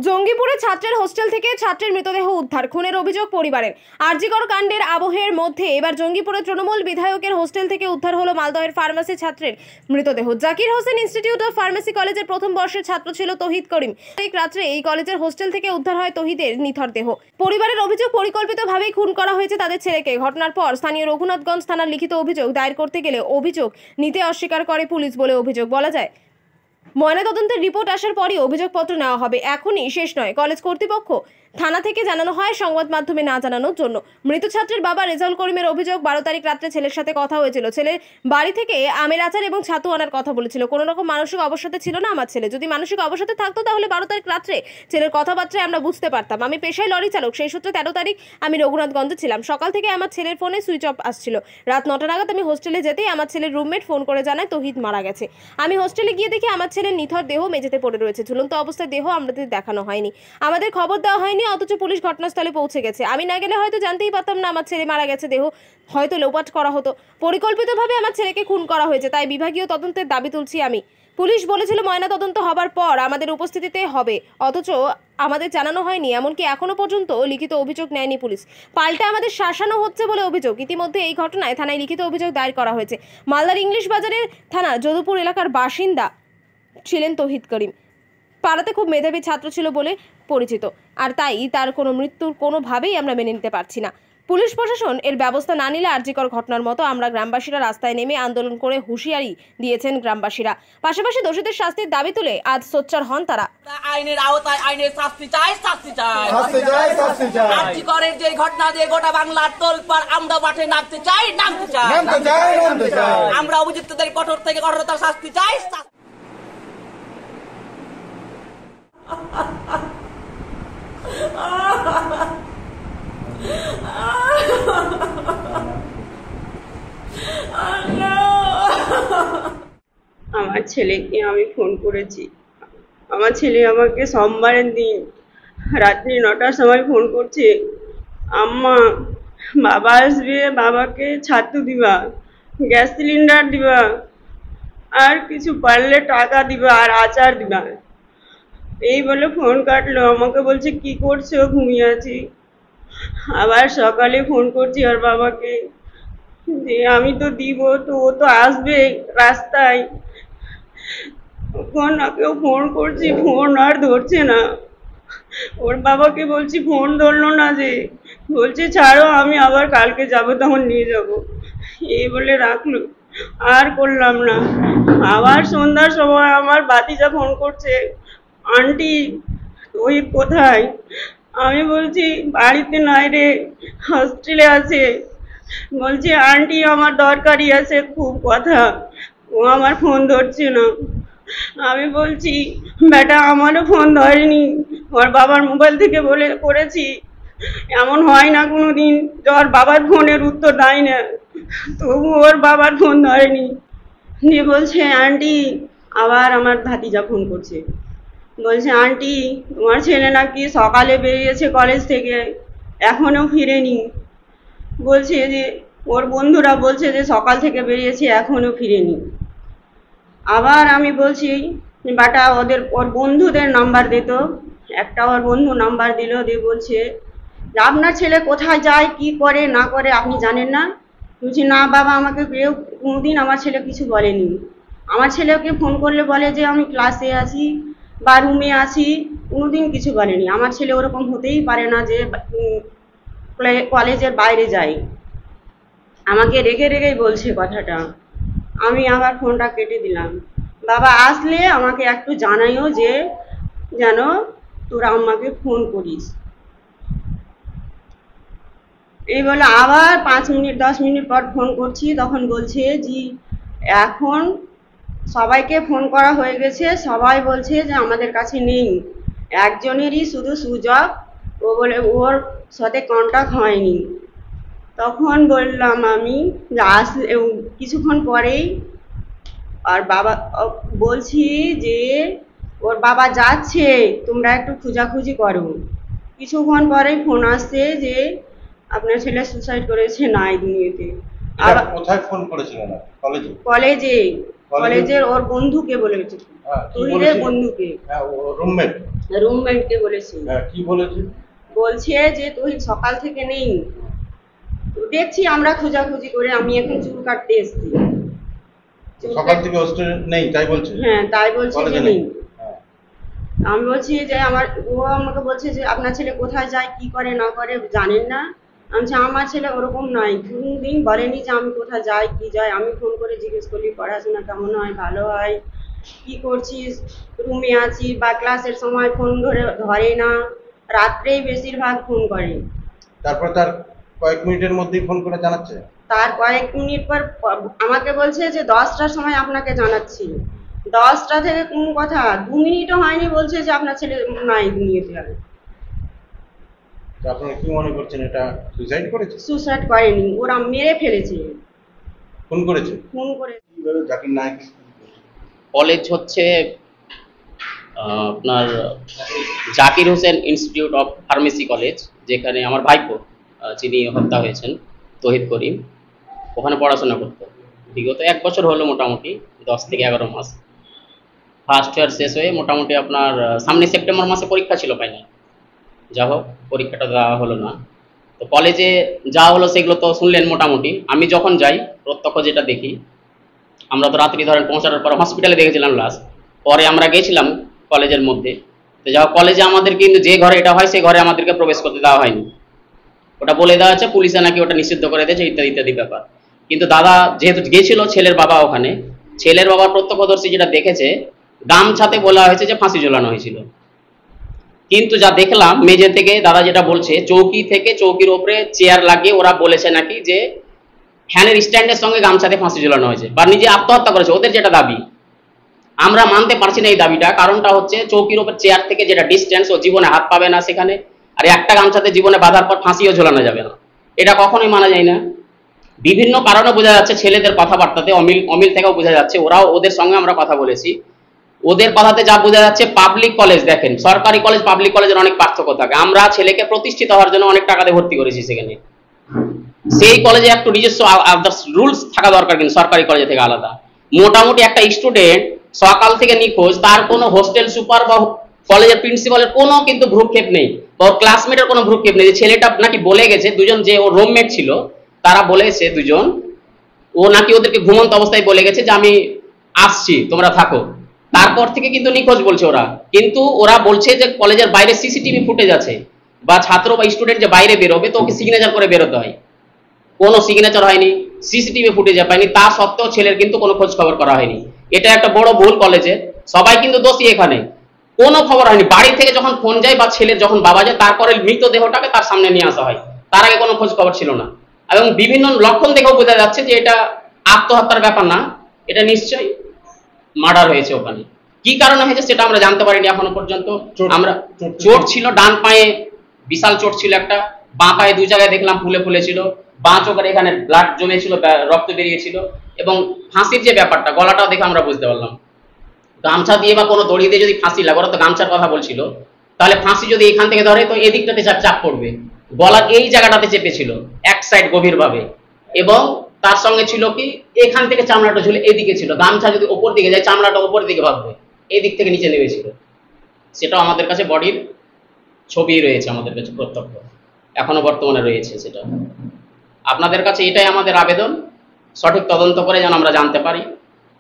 জঙ্গিপুরে ছাত্রের হোস্টেল থেকে ছাত্রের মৃতদেহ উদ্ধার, খুনের অভিযোগ পরিবারের। আরজিকর কাণ্ডের আবহের মধ্যে এবার জঙ্গিপুরে তৃণমূল বিধায়কের হোস্টেল থেকে উদ্ধার হলো মালদহের ফার্মেসি ছাত্রের মৃতদেহ। Zakir Hossain institute of pharmacy কলেজের প্রথম বর্ষের ছাত্র ছিল তৌহিদ করিম। এক রাত্রে এই কলেজের হোস্টেল থেকে উদ্ধার হয় তৌহিদের নিথর দেহ। পরিবারের অভিযোগ, পরিকল্পিতভাবেই খুন করা হয়েছে তাদের ছেলেকে। ঘটনার পর স্থানীয় রঘুনাথগঞ্জ থানার লিখিত অভিযোগ দায়ের করতে গেলে অভিযোগ নিতে অস্বীকার করে পুলিশ বলে অভিযোগ। বলা যায়, ময়নাতদন্তের রিপোর্ট আসার পরই অভিযোগপত্র নেওয়া হবে। এখনই শেষ নয়। কলেজ কর্তৃপক্ষ থানা থেকে জানানো হয় সংবাদ মাধ্যমে না জানানোর জন্য। মৃত ছাত্রের বাবা রেজাউল করিমের অভিযোগ, 12 তারিখ রাত্রে ছেলের সাথে কথা হয়েছিল। ছেলের বাড়ি থেকে আমের আচার এবং ছাতু আনার কথা বলেছিল। কোনো রকম মানসিক অবসাদে ছিল না আমার ছেলে। যদি মানসিক অবসাদে থাকতো তাহলে 12 তারিখ রাত্রে ছেলের কথাবার্তায় আমরা বুঝতে পারতাম। আমি পেশায় লরি চালক, সেই সূত্রে 13 তারিখ আমি রঘুনাথগঞ্জে ছিলাম। সকাল থেকে আমার ছেলের ফোনে সুইচ অফ আসছিল। রাত 9টা নাগাদ আমি হোস্টেলে যেতেই আমার ছেলের রুমমেট ফোন করে জানায় তৌহিদ মারা গেছে। আমি হোস্টেলে গিয়ে দেখি আমার ছেলের নিথর দেহ মেঝেতে পড়ে রয়েছে। ঝুলন্ত অবস্থায় দেহ আমাদের দেখানো হয়নি, আমাদের খবর দেওয়া হয়নি, অথচ পুলিশ ঘটনাস্থলে পৌঁছে গেছে। আমি না গেলে হয়তো জানতেই পারতাম না আমার ছেলে মারা গেছে। দেহ হয়তো লোপাট করা হতো। পরিকল্পিতভাবে আমার ছেলেকে খুন করা হয়েছে, তাই বিভাগীয় তদন্তের দাবি তুলছি আমি। পুলিশ বলেছিল ময়না তদন্ত হবার পর আমাদের উপস্থিতিতে হবে, অথচ আমাদের জানানো হয়নি। এমনকি এখনো পর্যন্ত লিখিত অভিযোগ নেয়নি পুলিশ, পাল্টে আমাদের শাসানো হচ্ছে বলে অভিযোগ। ইতিমধ্যে এই ঘটনায় থানায় লিখিত অভিযোগ দায়ের করা হয়েছে। মালদার ইংলিশ বাজারের থানা যদুপুর এলাকার বাসিন্দা ছিলেন তৌহিদ করিম। পাড়াতে খুব মেধাবী ছাত্র ছিল বলে পরিচিত, আর তাই তার কোনো মৃত্যুর কোনোভাবেই আমরা মেনে নিতে পারছি না। পুলিশ প্রশাসন এর ব্যবস্থা না নিলে আরজিকর ঘটনার মতো আমরা গ্রামবাসীরা রাস্তায় নেমে আন্দোলন করে হুঁশিয়ারি দিয়েছেন গ্রামবাসীরা। পাশাপাশি দোষীদের শাস্তির দাবি তুলে আজ সোচ্চার হন তারা। আইনের আওতায় আইনের শাস্তি চাই, শাস্তি চাই, শাস্তি চাই, শাস্তি চাই। আরজিকরের যে ঘটনা দিয়ে গোটা বাংলার তোলপাড়, আমরা মাঠে নামতে চাই, নামতে চাই, নামতে চাই, নামতে চাই। আমরা অভিযুক্তদের কঠোর থেকে কঠোরতর শাস্তি চাই। আমার ছেলেকে আমি ফোন করেছি। আমার ছেলে আমাকে সোমবারের দিন রাত্রি 9টার সময় ফোন করছে, আম্মা বাবা আসবে, বাবাকে ছাতু দিবা, গ্যাস সিলিন্ডার দিবা, আর কিছু পারলে টাকা দিবা, আর আচার দিবা। এই বলে ফোন কাটলো। আমাকে বলছে কি করছো? ঘুমিয়ে আছি। আবার সকালে ফোন করছি ওর বাবাকে যে আমি তো দিব, তো ও তো আসবে রাস্তায়। ওকেও ফোন করছি, ফোন আর ধরছে না। ওর বাবাকে বলছি, ফোন ধরলো না, যে বলছে ছাড়ো, আমি আবার কালকে যাব, তখন নিয়ে যাব। এই বলে রাখলো। আর করলাম না। আবার সন্ধ্যার সময় আমার ভাতিজা ফোন করছে, আন্টি ওই কোথায়? আমি বলছি বাড়িতে নাই রে, হস্টেলে আছে। বলছে আন্টি আমার দরকারি আছে খুব কথা। ও আমার ফোন ধরছে না। আমি বলছি বেটা আমারও ফোন ধরেনি, ওর বাবার মোবাইল থেকে বলে করেছি। এমন হয় না কোনো দিন ওর বাবার ফোনের উত্তর দেয় না, তবু ওর বাবার ফোন ধরেনি। দিয়ে বলছে আন্টি, আবার আমার ভাতিজা ফোন করছে, বলছে আন্টি তোমার ছেলে নাকি সকালে বেরিয়েছে কলেজ থেকে, এখনো ফিরেনি। বলছে যে ওর বন্ধুরা বলছে যে সকাল থেকে বেরিয়েছে, এখনো ফিরেনি। আবার আমি বলছি বাটা ওর বন্ধুদের নাম্বার দিত। একটা ওর বন্ধু নাম্বার দিল, দিয়ে বলছে আপনার ছেলে কোথায় যায়, কি করে না করে আপনি জানেন না? বলছি না বাবা, আমাকে কেউ কোনোদিন আমার ছেলে কিছু বলেনি। আমার ছেলেকে ফোন করলে বলে যে আমি ক্লাসে আছি বা রুমে আছি, কোনোদিন কিছু বলেনি। আমার ছেলে ওরকম হতেই পারে না যে কলেজের বাইরে যায়। আমাকে রেগে রেগেই বলছে কথাটা। আমি আবার ফোনটা কেটে দিলাম। বাবা আসলে আমাকে একটু জানাইও যে যেন তোরা আমাকে ফোন করিস। এই বলে আবার 5 মিনিট 10 মিনিট পর ফোন করছি, তখন বলছে জি এখন সবাইকে ফোন করা হয়ে গেছে, সবাই বলছে যে আমাদের কাছে নেই, একজনেরই শুধু সুইচ অফ, ও বলে ওর সাথে কন্ট্যাক্ট হয়নি। তখন বললাম আমি যে আসলে কিছুক্ষণ পরেই আর বাবা বলছি যে ওর বাবা যাচ্ছে, তোমরা একটু খোঁজাখুঁজি করো। কিছুক্ষণ পরেই ফোন আসছে যে আপনার ছেলে সুসাইড করেছে নাই দুনিয়াতে। কোথায় ফোন করেছিলেন? কলেজে? কলেজে। কলেজের ওর বন্ধুকে বলেছে, তুহিনের বন্ধুকে, রুমমেটকে বলেছি। কি বলেছে? বলছে যে তুই সকাল থেকে নেই, দেখছি আমরা খোঁজাখুঁজি করে, আমি এখন চুল কাটতে এসেছি। সকাল থেকে হোস্টেলে নেই তাই বলছে? হ্যাঁ তাই বলছে যে নেই। আমি বলছি যে ও আমাকে বলছে যে আপনার ছেলে কোথায় যায়, কি করে না করে জানেন না। আমি বলছি আমার ছেলে ওরকম নয়, কোনদিন বলেনি যে আমি কোথায় যাই কি যাই। আমি ফোন করে জিজ্ঞেস করলি পড়াশোনা কেমন হয়, ভালো হয়, কি করছিস, রুমে আছি, বা ক্লাসের সময় ফোন ধরে না, রাত্রেই বেশিরভাগ ফোন করে। তারপর তার কয়েক মিনিটের মধ্যেই ফোন করে জানাচ্ছে? তার কয়েক মিনিট পর আমাকে বলছে যে 10টার সময় আপনাকে জানাচ্ছি। 10টা থেকে কোন কথা, 2 মিনিটও হয়নি বলছে যে আপনার ছেলে নাই দুনিয়াতে আর। আপনারা কি মনে করছেন, এটা সুইসাইড করেছে? সুইসাইড করেনি, ওরা মেরে ফেলেছে। ফোন করেছে? ফোন করে। জাকির নায়েক কলেজ হচ্ছে আপনার Zakir Hossain institute of pharmacy college, যেখানে আমার ভাইপো যিনি হত্যা হয়েছেন তহিদ করিম ওখানে পড়াশোনা করতো। বিগত 1 বছর হলো, মোটামুটি 10 থেকে 11 মাস। ফার্স্ট ইয়ার শেষ হয়ে মোটামুটি আপনার সামনে সেপ্টেম্বর মাসে পরীক্ষা ছিল ফাইনাল, যা হোক পরীক্ষাটা দেওয়া হলো না। তো কলেজে যা হলো সেগুলো তো শুনলেন মোটামুটি। আমি যখন যাই প্রত্যক্ষ যেটা দেখি, আমরা তো রাত্রি ধরেন পৌঁছানোর পর হসপিটালে দেখেছিলাম লাস্ট, পরে আমরা গেছিলাম কলেজের মধ্যে। তো যা হোক কলেজে আমাদের কিন্তু যে ঘরে এটা হয় সেই ঘরে আমাদেরকে প্রবেশ করতে দেওয়া হয়নি, ওটা বলে দেওয়া আছে পুলিশে নাকি ওটা নিষিদ্ধ করে দিয়েছে, ইত্যাদি ইত্যাদি ব্যাপার। কিন্তু দাদা যেহেতু গেছিল, ছেলের বাবা ওখানে, ছেলের বাবার প্রত্যক্ষদর্শী যেটা দেখেছে, গামছাতে বলা হয়েছে যে ফাঁসি ঝোলানো হয়েছিল। কিন্তু যা দেখলাম মেঝে থেকে, দাদা যেটা বলছে, চৌকি থেকে চৌকির ওপরে চেয়ার লাগিয়ে ওরা বলেছে নাকি যে ফ্যানের স্ট্যান্ডের সঙ্গে গামছাতে ফাঁসি ঝোলানো হয়েছে, বা নিজে আত্মহত্যা করেছে, ওদের যেটা দাবি। আমরা মানতে পারছি না এই দাবিটা, কারণটা হচ্ছে চৌকির ওপর চেয়ার থেকে যেটা ডিস্টেন্স, ও জীবনে হাত পাবে না সেখানে, আর একটা গামছাতে জীবনে বাঁধার পর ফাঁসিও ঝোলানো যাবে না, এটা কখনোই মানা যায় না। বিভিন্ন কারণে বোঝা যাচ্ছে, ছেলেদের কথাবার্তাতে অমিল থেকেও বোঝা যাচ্ছে, ওরাও, ওদের সঙ্গে আমরা কথা বলেছি, ওদের কথাতে যা বোঝা যাচ্ছে, পাবলিক কলেজ দেখেন, সরকারি কলেজ পাবলিক কলেজের অনেক পার্থক্য থাকে। আমরা ছেলেকে প্রতিষ্ঠিত হওয়ার জন্য অনেক টাকা দিয়ে ভর্তি করেছি সেখানে, সেই কলেজে একটু নিজস্ব রুলস থাকা দরকার, কিন্তু সরকারি কলেজে থেকে আলাদা। মোটামুটি একটা স্টুডেন্ট সকাল থেকে নিখোঁজ, তার কোনো হোস্টেল সুপার বা কলেজের প্রিন্সিপালের কোনো কিন্তু ভ্রুক্ষেপ নেই, বা ওর ক্লাসমেটের কোনো ভ্রুক্ষেপ নেই। যে ছেলেটা নাকি বলে গেছে, দুজন যে ওর রুমমেট ছিল তারা বলেছে দুজন, ও নাকি ওদেরকে ঘুমন্ত অবস্থায় বলে গেছে যে আমি আসছি তোমরা থাকো, তারপর থেকে কিন্তু নিখোঁজ বলছে ওরা। কিন্তু ওরা বলছে যে কলেজের বাইরে সিসিটিভি ফুটেজ আছে, বা ছাত্র বা স্টুডেন্ট যে বাইরে বেরোবে তো ওকে সিগনেচার করে বেরোতে হয়, কোনো সিগনেচার হয়নি, সিসিটিভি ফুটেজে পায়নি, তা সত্ত্বেও ছেলের কিন্তু কোনো খোঁজ খবর করা হয়নি। এটা একটা বড় ভুল কলেজে, সবাই কিন্তু দোষী এখানে। কোনো খবর হয়নি, বাড়ি থেকে যখন ফোন যায় বা ছেলের যখন বাবা যায়, তারপরে মৃতদেহটাকে তার সামনে নিয়ে আসা হয়, তার আগে কোনো খোঁজ খবর ছিল না। এবং বিভিন্ন লক্ষণ দেখেও বোঝা যাচ্ছে যে এটা আত্মহত্যার ব্যাপার না, এটা নিশ্চয়ই মার্ডার হয়েছে। ওখানে কি কারণে হয়েছে সেটা আমরা জানতে পারিনি এখনো পর্যন্ত। আমরা চোট ছিল ডান পায়ে, বিশাল চোট ছিল একটা, বাঁ পায়ে 2 জায়গায় দেখলাম ফুলে ফুলে ছিল, বাঁ চোখের এখানে ব্লাড জমেছিল, রক্ত বেরিয়েছিল। এবং ফাঁসির যে ব্যাপারটা, গলাটাও দেখে আমরা বুঝতে পারলাম, গামছা দিয়ে বা কোনো দড়ি দিয়ে যদি ফাঁসি লাগে, ওরা তো গামছার কথা বলছিল, তাহলে ফাঁসি যদি এখান থেকে ধরে তো এদিকটাতে চাপ পড়বে, গলার এই জায়গাটাতে চেপেছিল এক সাইড গভীরভাবে। এবং তার সঙ্গে ছিল কি, এখান থেকে চামড়াটা ঝুলে এদিকে ছিল, গামছা যদি ওপর দিকে যায় চামড়াটা ওপর দিকে ভাববে, এই দিক থেকে নিচে নেমেছিল। সেটাও আমাদের কাছে বডির ছবি রয়েছে, আমাদের কাছে প্রত্যক্ষ এখনো বর্তমানে রয়েছে। সেটা আপনাদের কাছে এটাই আমাদের আবেদন, সঠিক তদন্ত করে যেন আমরা জানতে পারি।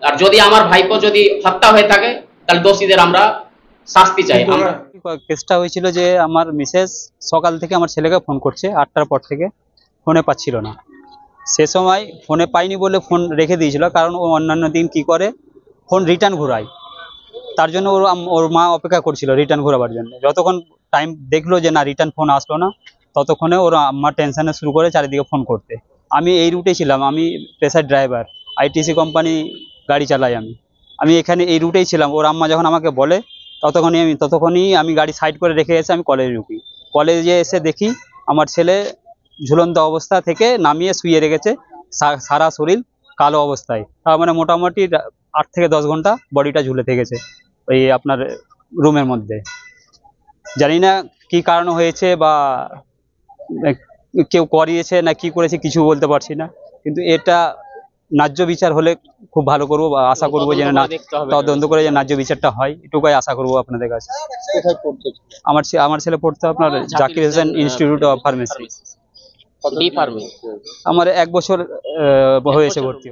আর যদি আমার ভাইপো যদি হত্যা হয়ে থাকে, তাহলে দোষীদের আমরা শাস্তি চাই। আমরা কেসটা হয়েছিল যে আমার মিসেস সকাল থেকে আমার ছেলেকে ফোন করছে, 8টার পর থেকে ফোনে পাচ্ছিল না। সে সময় ফোনে পাইনি বলে ফোন রেখে দিয়েছিল, কারণ ও অন্যান্য দিন কি করে ফোন রিটার্ন ঘোরায়, তার জন্য ওর মা অপেক্ষা করছিল রিটার্ন ঘোরাবার জন্য। যতক্ষণ টাইম দেখলো যে না রিটার্ন ফোন আসলো না, ততক্ষণে ওর আম্মা টেনশনে শুরু করে চারিদিকে ফোন করতে। আমি এই রুটে ছিলাম, আমি পেশার ড্রাইভার, আইটিসি কোম্পানি গাড়ি চালাই। আমি এখানে এই রুটেই ছিলাম। ওর আম্মা যখন আমাকে বলে ততক্ষণই আমি গাড়ি সাইড করে রেখে এসে আমি কলেজে ঢুকি। কলেজে এসে দেখি আমার ছেলে ঝুলন্ত অবস্থা থেকে নামিয়ে শুয়ে রেখেছে, সারা শরীর কালো অবস্থায়। তার মানে মোটামুটি 8 থেকে 10 ঘন্টা বডিটা ঝুলে থেকেছে ওই আপনার রুমের মধ্যে। জানি না কি কারণ হয়েছে বা কেউ করিয়েছে না কি করেছে, কিছু বলতে পারছি না, কিন্তু এটা ন্যায্য বিচার হলে খুব ভালো করবো বা আশা করবো যে না দেখতে হবে তদন্ত করে যে ন্যায্য বিচারটা হয় এটুকুই আশা করবো আপনাদের কাছে। আমার ছেলে পড়তে আপনার Zakir Hossain institute of pharmacy. D ফার্মে আমার 1 বছর হয়েছে ভর্তি।